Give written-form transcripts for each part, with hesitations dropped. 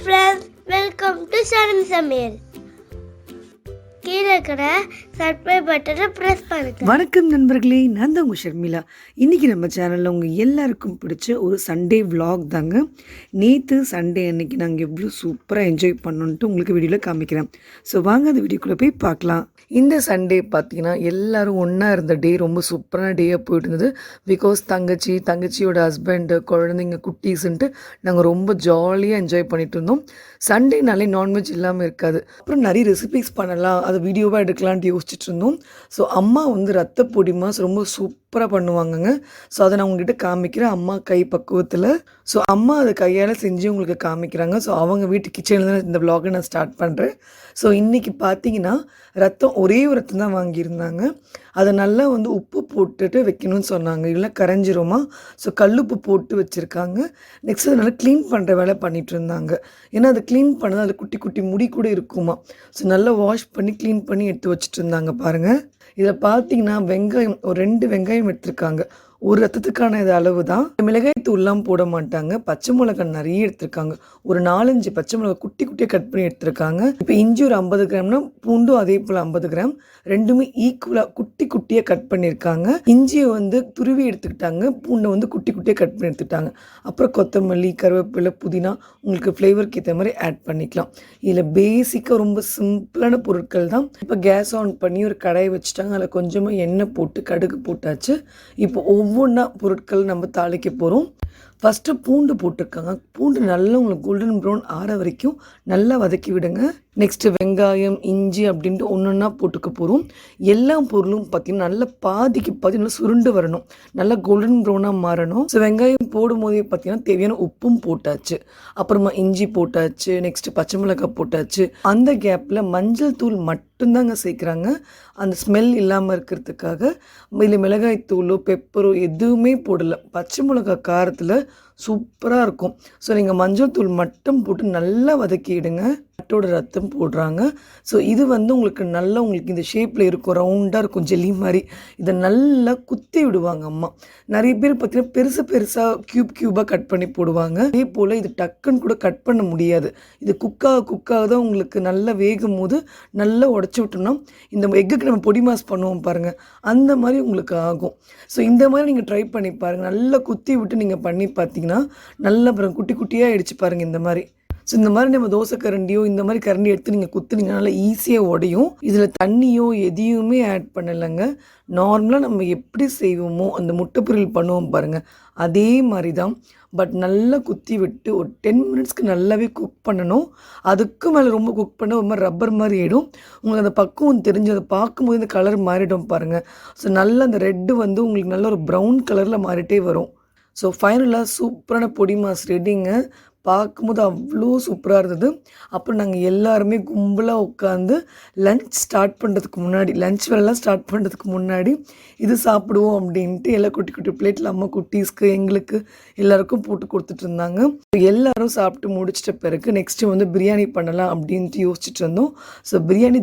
friends, welcome to sharmisamayal. கீழே இருக்கிற subscribe பட்டனை ப்ரெஸ் பண்ணுங்க. வணக்கம் நண்பர்களே, நான் தான் உங்கள் ஷர்மிளா. இன்றைக்கி நம்ம சேனலில் உங்கள் எல்லாருக்கும் பிடிச்ச ஒரு சண்டே விலாக் தாங்க. நேற்று சண்டே அன்னைக்கு நாங்கள் எவ்வளோ சூப்பராக என்ஜாய் பண்ணோன்ட்டு உங்களுக்கு வீடியோவில் காமிக்கிறேன். ஸோ வாங்க அந்த வீடியோக்குள்ளே போய் பார்க்கலாம். இந்த சண்டே பார்த்தீங்கன்னா எல்லோரும் ஒன்றா இருந்த டே ரொம்ப சூப்பரான டேயாக போயிட்டு இருந்தது. பிகாஸ் தங்கச்சியோட ஹஸ்பண்டு, குழந்தைங்க, குட்டீஸுன்ட்டு நாங்கள் ரொம்ப ஜாலியாக என்ஜாய் பண்ணிகிட்டு இருந்தோம். சண்டேனாலே நான்வெஜ் இல்லாமல் இருக்காது. அப்புறம் நிறைய ரெசிபிஸ் பண்ணலாம், அதை வீடியோவாக எடுக்கலான்ட்டு யோசிச்சுட்டு இருந்தோம். ஸோ அம்மா வந்து ரத்த பொடி மாஸ் ரொம்ப சூப்பராக பண்ணுவாங்கங்க. ஸோ அதை நான் உங்ககிட்ட காமிக்கிறேன் அம்மா கை பக்குவத்தில். ஸோ அம்மா அதை கையால் செஞ்சு உங்களுக்கு காமிக்கிறாங்க. ஸோ அவங்க வீட்டு கிச்சனில் தான் இந்த விலாகை நான் ஸ்டார்ட் பண்ணுறேன். ஸோ இன்றைக்கி பார்த்தீங்கன்னா ஒரே ஒரு ரத்தம் தான் வாங்கியிருந்தாங்க. அதை நல்லா வந்து உப்பு போட்டுட்டு வைக்கணும்னு சொன்னாங்க, இல்லை கரைஞ்சிருமா. ஸோ கல்லுப்பு போட்டு வச்சுருக்காங்க. நெக்ஸ்ட் அதை நல்லா க்ளீன் பண்ணுற வேலை பண்ணிகிட்டு இருந்தாங்க. ஏன்னா அதை க்ளீன் பண்ணால் அதில் குட்டி குட்டி முடி கூட இருக்குமா. ஸோ நல்லா வாஷ் பண்ணி க்ளீன் பண்ணி எடுத்து வச்சுட்டு இருந்தாங்க பாருங்கள். இதில் பார்த்தீங்கன்னா வெங்காயம், ஒரு 2 வெங்காயம் எடுத்திருக்காங்க. ஒரு ரத்தத்துக்கான இது அளவு தான். மிளகாய் தூள்லாம் போட மாட்டாங்க. பச்சை மிளகாய் நிறைய எடுத்திருக்காங்க. ஒரு 4-5 பச்சை மிளகாய் குட்டி குட்டியாக கட் பண்ணி எடுத்திருக்காங்க. இப்போ இஞ்சி ஒரு 50 கிராம்னா பூண்டும் அதே போல் 50 கிராம், ரெண்டுமே ஈக்குவலாக குட்டி குட்டியாக கட் பண்ணியிருக்காங்க. இஞ்சியை வந்து துருவி எடுத்துக்கிட்டாங்க, பூண்டை வந்து குட்டி குட்டியாக கட் பண்ணி எடுத்துக்கிட்டாங்க. அப்புறம் கொத்தமல்லி, கருவேப்பிலை, புதினா உங்களுக்கு ஃப்ளேவருக்கு ஏற்ற மாதிரி ஆட் பண்ணிக்கலாம். இதில் பேசிக்காக ரொம்ப சிம்பிளான பொருட்கள் தான். இப்போ கேஸ் ஆன் பண்ணி ஒரு கடாயை வச்சுட்டாங்க. அதில் கொஞ்சமாக எண்ணெய் போட்டு கடுகு போட்டாச்சு. இப்போ ஒவ்வொன்றா பொருட்கள் நம்ம தாளிக்க போகிறோம். ஃபஸ்ட்டு பூண்டு போட்டிருக்காங்க. பூண்டு நல்லா உங்களுக்கு கோல்டன் ப்ரௌன் ஆற வரைக்கும் நல்லா வதக்கி விடுங்க. நெக்ஸ்ட்டு வெங்காயம், இஞ்சி அப்படின்ட்டு ஒன்றா போட்டுக்க போகிறோம். எல்லா பொருளும் பார்த்திங்கன்னா நல்லா பாதிக்கு பாதி நல்லா சுருண்டு வரணும், நல்லா கோல்டன் ப்ரௌனாக மாறணும். ஸோ வெங்காயம் போடும் போதே பார்த்திங்கன்னா தேவையான உப்பும் போட்டாச்சு, அப்புறமா இஞ்சி போட்டாச்சு, நெக்ஸ்ட்டு பச்சை மிளகாய் போட்டாச்சு. அந்த கேப்பில் மஞ்சள் தூள் மட்டும்தாங்க சேர்க்குறாங்க, அந்த ஸ்மெல் இல்லாமல் இருக்கிறதுக்காக. இதில் மிளகாய் தூளோ பெப்பரோ எதுவுமே போடலை. பச்சை மிளகாய் காரத்தில் சூப்பராக இருக்கும். ஸோ நீங்கள் மஞ்சள் தூள் மட்டும் போட்டு நல்லா வதக்கிடுங்க. ஆட்டோட ரத்தம் போடுறாங்க. ஸோ இது வந்து உங்களுக்கு நல்லா உங்களுக்கு இந்த ஷேப்பில் இருக்கும், ரவுண்டாக இருக்கும், ஜெல்லி மாதிரி. இதை நல்லா குத்தி விடுவாங்க அம்மா. நிறைய பேர் பார்த்தீங்கன்னா பெருசாக க்யூபாக கட் பண்ணி போடுவாங்க. அதே போல் இது டக்குன்னு கூட கட் பண்ண முடியாது. இது குக்காக தான் உங்களுக்கு நல்லா வேகும் போது நல்லா உடச்சி விட்டோம்னா இந்த எக்குக்கு நம்ம பொடி மாஸ் பண்ணுவோம் பாருங்கள், அந்த மாதிரி உங்களுக்கு ஆகும். ஸோ இந்த மாதிரி நீங்கள் ட்ரை பண்ணி பாருங்கள். நல்லா குத்தி விட்டு நீங்கள் பண்ணி பார்த்தீங்கன்னா நல்லா அப்புறம் குட்டி குட்டியாக ஆகிடுச்சு பாருங்கள் இந்த மாதிரி. ஸோ இந்த மாதிரி நம்ம தோசை கரண்டியோ இந்த மாதிரி கரண்டி எடுத்து நீங்கள் குத்துனீங்கன்னா நல்லா ஈஸியாக உடையும். இதில் தண்ணியோ எதையுமே ஆட் பண்ணலைங்க. நார்மலாக நம்ம எப்படி செய்வோமோ அந்த முட்டை பொரியல் பண்ணுவோம் பாருங்கள், அதே மாதிரி தான். பட் நல்லா குத்தி விட்டு ஒரு 10 மினிட்ஸ்க்கு நல்லாவே குக் பண்ணணும். அதுக்கு மேலே ரொம்ப குக் பண்ண ஒரு மாதிரி ரப்பர் மாதிரி ஆகிடும். உங்களுக்கு அந்த பக்குவம் தெரிஞ்சு அதை பார்க்கும்போது இந்த கலர் மாறிடும் பாருங்கள். ஸோ நல்லா அந்த ரெட்டு வந்து உங்களுக்கு நல்ல ஒரு ப்ரௌன் கலரில் மாறிட்டே வரும். ஸோ ஃபைனலாக சூப்பரான பொடி மாஸ் ரெடிங்க. பார்க்கும்போது அவ்வளோ சூப்பராக இருந்தது. அப்புறம் நாங்கள் எல்லாருமே கும்பலாக உட்காந்து லன்ச் வேலைலாம் ஸ்டார்ட் பண்ணுறதுக்கு முன்னாடி இது சாப்பிடுவோம் அப்படின்ட்டு எல்லாம் குட்டி குட்டி பிளேட்டில் அம்மா குட்டீஸ்க்கு எங்களுக்கு எல்லாருக்கும் போட்டு கொடுத்துட்டு இருந்தாங்க. எல்லோரும் சாப்பிட்டு முடிச்சிட்ட பிறகு நெக்ஸ்ட்டு வந்து பிரியாணி பண்ணலாம் அப்படின்ட்டு யோசிச்சுட்டு இருந்தோம். ஸோ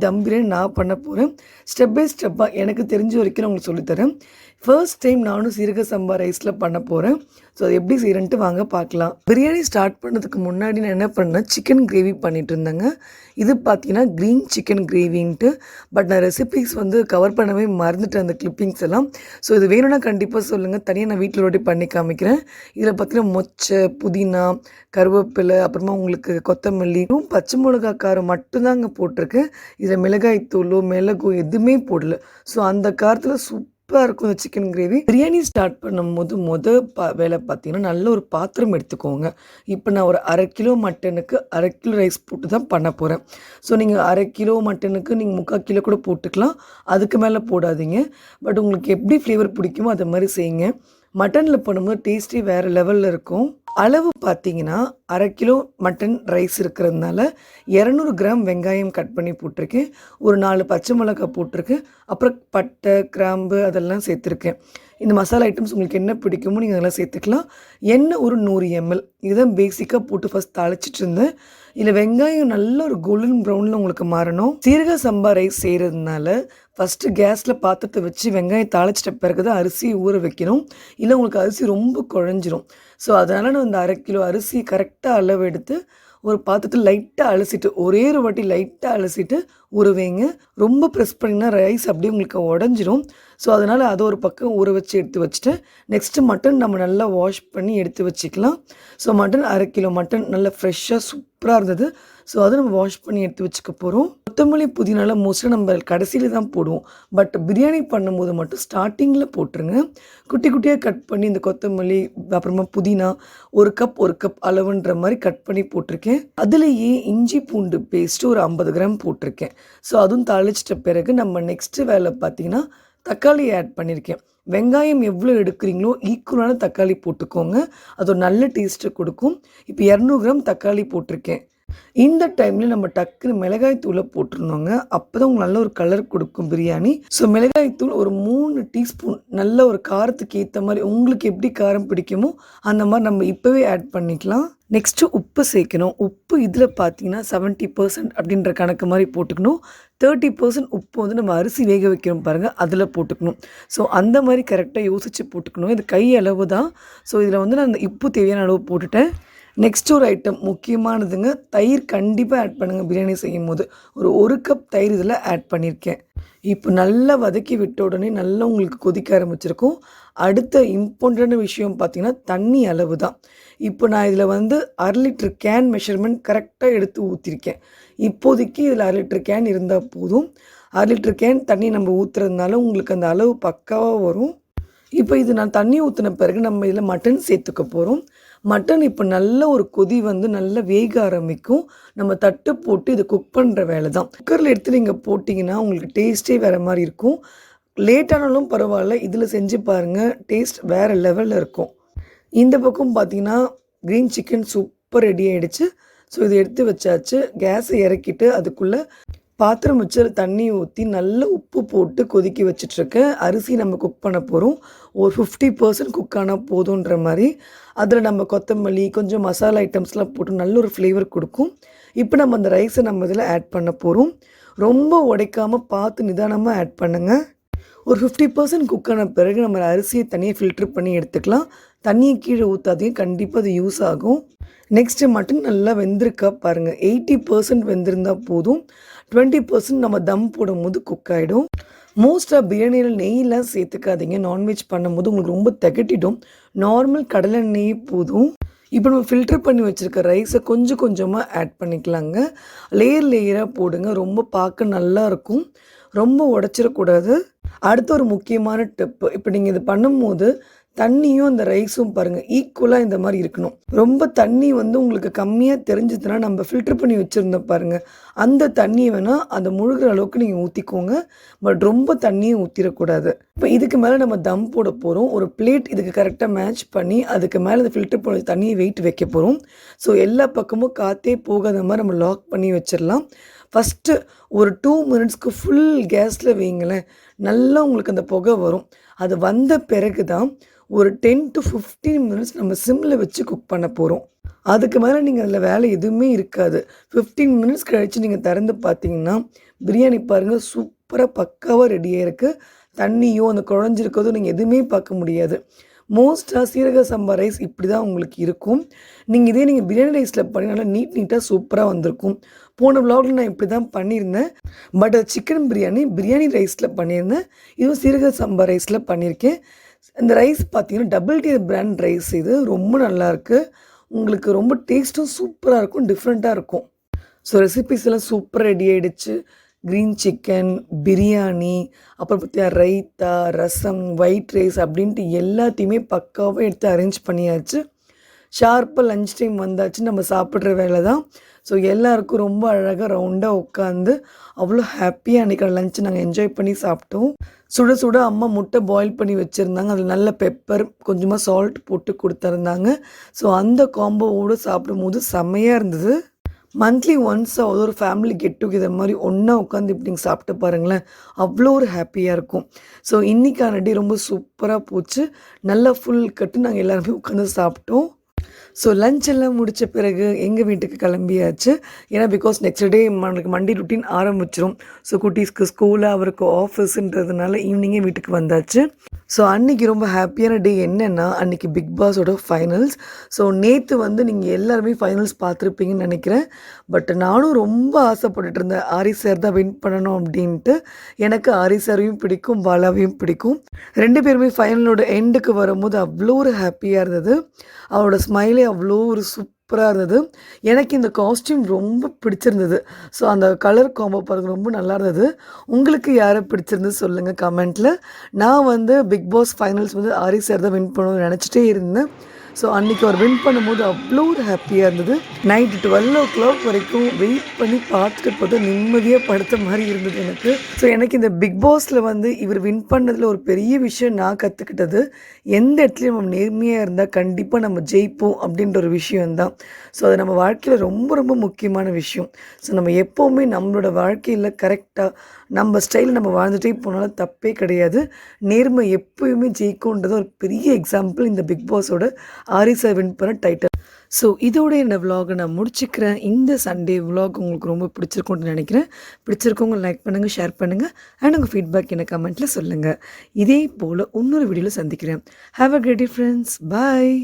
தம் பிரியாணி நான் பண்ண போகிறேன். ஸ்டெப் பை ஸ்டெப்பாக எனக்கு தெரிஞ்ச வரைக்கும் நான் உங்களுக்கு சொல்லித்தரேன். ஃபர்ஸ்ட் டைம் நானும் சீரக சம்பா ரைஸில் பண்ண போகிறேன். ஸோ அது எப்படி செய்கிறேன்ட்டு வாங்க பார்க்கலாம். பிரியாணி ஸ்டார்ட் பண்ணதுக்கு முன்னாடி நான் என்ன பண்ணேன், சிக்கன் கிரேவி பண்ணிகிட்டு இருந்தேங்க. இது பார்த்தீங்கன்னா க்ரீன் சிக்கன் கிரேவின்ட்டு. பட் நான் ரெசிபிஸ் வந்து கவர் பண்ணவே மறந்துட்டேன், அந்த கிளிப்பிங்ஸ் எல்லாம். ஸோ இது வேணும்னா கண்டிப்பாக சொல்லுங்கள், தனியாக நான் வீட்டில் ரொட்டி பண்ணி காமிக்கிறேன். இதில் பார்த்தீங்கன்னா மொச்சை, புதினா, கருவேப்பிலை, அப்புறமா உங்களுக்கு கொத்தமல்லி, பச்சை மிளகாய் காரம் மட்டும்தாங்க போட்டிருக்கேன். இதில் மிளகாய் தூளோ மிளகோ எதுவுமே போடல. ஸோ அந்த காரத்தில் சூப்பராக இருக்கும் இந்த சிக்கன் கிரேவி. பிரியாணி ஸ்டார்ட் பண்ணும்போது வேலை பார்த்தீங்கன்னா நல்ல ஒரு பாத்திரம் எடுத்துக்கோங்க. இப்போ நான் ஒரு 1/2 கிலோ மட்டனுக்கு 1/2 கிலோ ரைஸ் போட்டு தான் பண்ண போகிறேன். ஸோ நீங்கள் 1/2 கிலோ மட்டனுக்கு நீங்கள் 3/4 கிலோ கூட போட்டுக்கலாம், அதுக்கு மேலே போடாதீங்க. பட் உங்களுக்கு எப்படி ஃப்ளேவர் பிடிக்குமோ அதை மாதிரி செய்யுங்க. மட்டனில் பண்ணும்போது டேஸ்ட்டே வேறு லெவலில் இருக்கும். அளவு பார்த்தீங்கன்னா 1/2 கிலோ மட்டன் ரைஸ் இருக்கிறதுனால 200 கிராம் வெங்காயம் கட் பண்ணி போட்டிருக்கேன், ஒரு 4 பச்சை மிளகாய் போட்டிருக்கேன், அப்புறம் பட்டை, கிராம்பு அதெல்லாம் சேர்த்துருக்கேன். இந்த மசாலா ஐட்டம்ஸ் உங்களுக்கு என்ன பிடிக்குமோ நீங்கள் அதெல்லாம் சேர்த்துக்கலாம். எண்ணெய் ஒரு 100 ml இதுதான் பேசிக்காக போட்டு ஃபஸ்ட் தாளிச்சிட்டு இருந்தேன். இதில் வெங்காயம் நல்ல ஒரு கோல்டன் ப்ரௌனில் உங்களுக்கு மாறணும். சீரக சம்பா ரைஸ் செய்கிறதுனால ஃபஸ்ட்டு கேஸில் பாத்திரத்தை வச்சு வெங்காயம் தாளிச்சிட்ட பிறகு தான் அரிசி ஊற வைக்கணும், இல்லை உங்களுக்கு அரிசி ரொம்ப குழஞ்சிரும். ஸோ அதனால் நான் இந்த 1/2 கிலோ அரிசி கரெக்டாக அளவு எடுத்து ஒரு பாத்திரத்தில் லைட்டாக அலசிட்டு ஒரே ஒரு வாட்டி லைட்டாக அலசிட்டு ஊற வைங்க. ரொம்ப ப்ரெஸ் பண்ணிங்கன்னா ரைஸ் அப்படியே உங்களுக்கு உடஞ்சிரும். ஸோ அதனால் அதை ஒரு பக்கம் ஊற வச்சு எடுத்து வச்சுட்டு நெக்ஸ்ட்டு மட்டன் நம்ம நல்லா வாஷ் பண்ணி எடுத்து வச்சுக்கலாம். ஸோ மட்டன் 1/2 கிலோ மட்டன் நல்லா ஃப்ரெஷ்ஷாக சூப்பராக இருந்தது. ஸோ அதை நம்ம வாஷ் பண்ணி எடுத்து வச்சுக்க போகிறோம். கொத்தமல்லி புதினாலாம் மோஸ்ட்லி நம்ம கடைசியில் தான் போடுவோம். பட் பிரியாணி பண்ணும்போது மட்டும் ஸ்டார்டிங்கில் போட்டுருங்க. குட்டி குட்டியாக கட் பண்ணி இந்த கொத்தமல்லி அப்புறமா புதினா 1 கப் அளவுன்ற மாதிரி கட் பண்ணி போட்டிருக்கேன். அதுலேயே இஞ்சி பூண்டு பேஸ்ட்டு ஒரு 50 கிராம் போட்டிருக்கேன். ஸோ அதுவும் தாளிச்சிட்ட பிறகு நம்ம நெக்ஸ்ட்டு வேலை பார்த்திங்கன்னா தக்காளி ஆட் பண்ணியிருக்கேன். வெங்காயம் எவ்வளோ எடுக்கிறீங்களோ ஈக்குவலான தக்காளி போட்டுக்கோங்க. அது ஒரு நல்ல டேஸ்ட்டை கொடுக்கும். இப்போ 200 கிராம் தக்காளி போட்டிருக்கேன். இந்த டைமில் நம்ம டக்குன்னு மிளகாய் தூளை போட்டுருணுங்க. அப்போ தான் உங்களுக்கு நல்ல ஒரு கலர் கொடுக்கும் பிரியாணி. ஸோ மிளகாய் தூள் ஒரு 3 டீஸ்பூன் நல்ல ஒரு காரத்துக்கு ஏற்ற மாதிரி உங்களுக்கு எப்படி காரம் பிடிக்குமோ அந்த மாதிரி நம்ம இப்போவே ஆட் பண்ணிக்கலாம். நெக்ஸ்ட்டு உப்பு சேர்க்கணும். உப்பு இதில் பார்த்தீங்கன்னா 70% அப்படின்ற கணக்கு மாதிரி போட்டுக்கணும். 30% உப்பு வந்து நம்ம அரிசி வேக வைக்கிறோம் பாருங்கள், அதில் போட்டுக்கணும். ஸோ அந்த மாதிரி கரெக்டாக யோசித்து போட்டுக்கணும். இது கை அளவு தான். ஸோ இதில் வந்து நான் உப்பு தேவையான அளவு போட்டுட்டேன். நெக்ஸ்ட் ஒரு ஐட்டம் முக்கியமானதுங்க, தயிர் கண்டிப்பாக ஆட் பண்ணுங்கள். பிரியாணி செய்யும் போது ஒரு கப் தயிர் இதில் ஆட் பண்ணியிருக்கேன். இப்போ நல்லா வதக்கி விட்ட உடனே நல்லா உங்களுக்கு கொதிக்க ஆரம்பிச்சிருக்கும். அடுத்த இம்பார்ட்டன்ட் விஷயம் பார்த்திங்கன்னா தண்ணி அளவு தான். இப்போ நான் இதில் வந்து 1/2 லிட்டர் கேன் மெஷர்மெண்ட் கரெக்டாக எடுத்து ஊற்றிருக்கேன். இப்போதைக்கு இதில் 1/2 லிட்டர் கேன் இருந்தால் போதும். 1/2 லிட்டர் கேன் தண்ணி நம்ம ஊற்றுறதுனால உங்களுக்கு அந்த அளவு பக்காவாக வரும். இப்போ இது நான் தண்ணி ஊற்றின பிறகு நம்ம இதில் மட்டன் சேர்த்துக்க போகிறோம். மட்டன் இப்போ நல்ல ஒரு கொதி வந்து நல்லா வேக ஆரம்பிக்கும். நம்ம தட்டு போட்டு இதை குக் பண்ணுற வேலை தான். குக்கரில் எடுத்து நீங்கள் போட்டிங்கன்னா உங்களுக்கு டேஸ்ட்டே வேறு மாதிரி இருக்கும். லேட்டானாலும் பரவாயில்ல, இதில் செஞ்சு பாருங்கள், டேஸ்ட் வேறு லெவலில் இருக்கும். இந்த பக்கம் பார்த்தீங்கன்னா க்ரீன் சிக்கன் சூப்பர் ரெடி ஆகிடுச்சு. ஸோ இதை எடுத்து வச்சாச்சு. கேஸை இறக்கிட்டு அதுக்குள்ளே பாத்திரம் வச்சு தண்ணி ஊற்றி நல்ல உப்பு போட்டு கொதிக்க வச்சிட்ருக்கேன். அரிசி நம்ம குக் பண்ண போகிறோம். ஒரு 50% குக் ஆனால் போதுன்ற மாதிரி. அதில் நம்ம கொத்தமல்லி கொஞ்சம் மசாலா ஐட்டம்ஸ்லாம் போட்டு நல்ல ஒரு ஃப்ளேவர் கொடுக்கும். இப்போ நம்ம அந்த ரைஸை நம்ம இதில் ஆட் பண்ண போகிறோம். ரொம்ப உடைக்காமல் பார்த்து நிதானமாக ஆட் பண்ணுங்கள். ஒரு 50% குக் ஆன பிறகு நம்ம அரிசியை தனியாக ஃபில்ட்ரு பண்ணி எடுத்துக்கலாம். தண்ணியை கீழே ஊற்றாதையும் கண்டிப்பாக அது யூஸ் ஆகும். நெக்ஸ்ட்டு மட்டன் நல்லா வெந்திருக்கா பாருங்கள். 80% வெந்திருந்தால் போதும். 20% நம்ம தம் போடும் போது குக் ஆகிடும். மோஸ்ட்டாக பிரியாணியில் நெய்யெலாம் சேர்த்துக்காதீங்க. நான்வெஜ் பண்ணும்போது உங்களுக்கு ரொம்ப திகட்டிடும். நார்மல் கடலை நெய் போதும். இப்போ நம்ம ஃபில்டர் பண்ணி வச்சுருக்க ரைஸை கொஞ்சம் கொஞ்சமாக ஆட் பண்ணிக்கலாங்க. லேயராக போடுங்க. ரொம்ப பார்க்க நல்லாயிருக்கும். ரொம்ப உடச்சிடக்கூடாது. அடுத்த ஒரு முக்கியமான டிப்பு, இப்போ நீங்கள் இது பண்ணும்போது தண்ணியும் அந்த ரைஸும் பாருங்கள் ஈக்குவலாக இந்த மாதிரி இருக்கணும். ரொம்ப தண்ணி வந்து உங்களுக்கு கம்மியாக தெரிஞ்சதுன்னா நம்ம ஃபில்டர் பண்ணி வச்சுருந்தோம் பாருங்கள், அந்த தண்ணியை வேணால் அந்த முழுகிற அளவுக்கு நீங்கள் ஊற்றிக்கோங்க. பட் ரொம்ப தண்ணியை ஊற்றிடக்கூடாது. இப்போ இதுக்கு மேலே நம்ம தம் போட போகிறோம். ஒரு பிளேட் இதுக்கு கரெக்டாக மேட்ச் பண்ணி அதுக்கு மேலே அந்த ஃபில்டர் பண்ண தண்ணியை வெயிட் வைக்க போகிறோம். ஸோ எல்லா பக்கமும் காற்றே போகாத மாதிரி நம்ம லாக் பண்ணி வச்சிடலாம். ஃபஸ்ட்டு ஒரு 2 மினிட்ஸ்க்கு ஃபுல் கேஸில் வைங்களேன். நல்லா உங்களுக்கு அந்த புகை வரும். அது வந்த பிறகு தான் ஒரு 10 to 15 மினிட்ஸ் நம்ம சிம்மில் வச்சு குக் பண்ண போகிறோம். அதுக்கு மேலே நீங்கள் அதில் வேலை எதுவுமே இருக்காது. 15 மினிட்ஸ் கழித்து நீங்கள் திறந்து பார்த்தீங்கன்னா பிரியாணி பாருங்கள் சூப்பராக பக்காவாக ரெடியாக இருக்குது. தண்ணியோ அந்த குழஞ்சிருக்கிறதோ நீங்கள் எதுவுமே பார்க்க முடியாது. மோஸ்ட்டாக சீரக சம்பா ரைஸ் இப்படி தான் உங்களுக்கு இருக்கும். நீங்கள் பிரியாணி ரைஸில் பண்ணி நல்லா நீட்டாக சூப்பராக வந்திருக்கும். போன விலாகில் நான் இப்படி தான் பண்ணியிருந்தேன். பட் சிக்கன் பிரியாணி ரைஸில் பண்ணியிருந்தேன். இதுவும் சீரக சம்பா ரைஸில் பண்ணியிருக்கேன். இந்த ரைஸ் பார்த்தீங்கன்னா டபுள் டியர் பிராண்ட் ரைஸ். இது ரொம்ப நல்லாயிருக்கு. உங்களுக்கு ரொம்ப டேஸ்ட்டும் சூப்பராக இருக்கும், டிஃப்ரெண்ட்டாக இருக்கும். ஸோ ரெசிபிஸ் எல்லாம் சூப்பராக ரெடி ஆகிடுச்சு. க்ரீன் சிக்கன், பிரியாணி, அப்புறம் பார்த்தியா ரைத்தா, ரசம், ஒயிட் ரைஸ் அப்படின்ட்டு எல்லாத்தையுமே பக்காவாக எடுத்து அரேஞ்ச் பண்ணியாச்சு. ஷார்ப்பாக லஞ்ச் டைம் வந்தாச்சு. நம்ம சாப்பிட்ற வேலை தான். ஸோ எல்லாருக்கும் ரொம்ப அழகாக ரவுண்டாக உட்காந்து அவ்வளோ ஹாப்பியாக அன்றைக்கி லஞ்சை நாங்கள் என்ஜாய் பண்ணி சாப்பிட்டோம். சுட சுட அம்மா முட்டை பாயில் பண்ணி வச்சுருந்தாங்க. அதில் நல்ல பெப்பர் கொஞ்சமாக சால்ட் போட்டு கொடுத்துருந்தாங்க. ஸோ அந்த காம்போவோடு சாப்பிடும்போது செம்மையாக இருந்தது. மந்த்லி ஒன்ஸ் ஒரு ஃபேமிலி கெட் டுகெதர் மாதிரி ஒன்றா உட்காந்து இப்படி நீங்கள் சாப்பிட்டு பாருங்களேன், அவ்வளோ ஒரு ஹாப்பியாக இருக்கும். ஸோ இன்றைக்கான டே ரொம்ப சூப்பராக போச்சு. நல்லா ஃபுல் கட்டு நாங்கள் எல்லாருமே உட்காந்து சாப்பிட்டோம். ஸோ லஞ்ச் எல்லாம் முடித்த பிறகு எங்கள் வீட்டுக்கு கிளம்பியாச்சு. ஏன்னா because next day Monday routine ஆரம்பிச்சிரும். ஸோ குட்டீஸ்க்கு ஸ்கூலு, அவருக்கு ஆஃபீஸுன்றதுனால ஈவினிங்கே வீட்டுக்கு வந்தாச்சு. ஸோ அன்றைக்கி ரொம்ப ஹாப்பியான டே என்னென்னா, அன்றைக்கி பிக் பாஸோட ஃபைனல்ஸ். ஸோ நேற்று வந்து நீங்கள் எல்லாருமே ஃபைனல்ஸ் பார்த்துருப்பீங்கன்னு நினைக்கிறேன். பட் நானும் ரொம்ப ஆசைப்பட்டுட்டு இருந்தேன் ஆரி சார் தான் வின் பண்ணணும் அப்படின்ட்டு. எனக்கு ஆரி சாரையும் பிடிக்கும், பாலாவையும் பிடிக்கும். 2 பேருமே ஃபைனலோட எண்டுக்கு வரும்போது அவ்வளோ ஒரு ஹாப்பியாக இருந்தது. அவரோட ஸ்மைலே அவ்வளோ ஒரு சூப்பராக இருந்தது. எனக்கு இந்த காஸ்டியூம் ரொம்ப பிடிச்சிருந்தது. ஸோ அந்த கலர் காம்போ பாருங்க ரொம்ப நல்லா இருந்தது. உங்களுக்கு யாரை பிடிச்சிருந்தது சொல்லுங்கள் கமெண்ட்டில். நான் வந்து பிக் பாஸ் ஃபைனல்ஸ் வந்து ஆரி சார் தான் வின் பண்ணணும்னு நினச்சிட்டே இருந்தேன். ஸோ அன்றைக்கி அவர் வின் பண்ணும்போது அவ்வளோ ஒரு ஹாப்பியாக இருந்தது. நைட்டு 12 வரைக்கும் வெயிட் பண்ணி பார்த்துட்டு போது நிம்மதியாக படுத்த மாதிரி இருந்தது எனக்கு. ஸோ எனக்கு இந்த பிக் பாஸில் வந்து இவர் வின் பண்ணதில் ஒரு பெரிய விஷயம் நான் கற்றுக்கிட்டது, எந்த இடத்துலையும் நம்ம நேர்மையாக இருந்தால் கண்டிப்பாக நம்ம ஜெயிப்போம் அப்படின்ற ஒரு விஷயம்தான். ஸோ அது நம்ம வாழ்க்கையில் ரொம்ப ரொம்ப முக்கியமான விஷயம். ஸோ நம்ம எப்போவுமே நம்மளோட வாழ்க்கையில் கரெக்டாக நம்ம ஸ்டைலில் நம்ம வாழ்ந்துகிட்டே போனாலும் தப்பே கிடையாது. நேர்மை எப்போயுமே ஜெயிக்கும்ன்றது ஒரு பெரிய எக்ஸாம்பிள் இந்த பிக் பாஸோட ஆரி சார் வின் பண்ண டைட்டில். ஸோ இதோட இந்த விலாகை நான் முடிச்சுக்கிறேன். இந்த சண்டே விலாக் உங்களுக்கு ரொம்ப பிடிச்சிருக்கும்னு நினைக்கிறேன். பிடிச்சிருக்கவங்க லைக் பண்ணுங்கள், ஷேர் பண்ணுங்கள் அண்ட் உங்கள் ஃபீட்பேக் எனக்கு கமெண்ட்டில் சொல்லுங்கள். இதே போல் இன்னொரு வீடியோவில் சந்திக்கிறேன். Have a great day friends. Bye.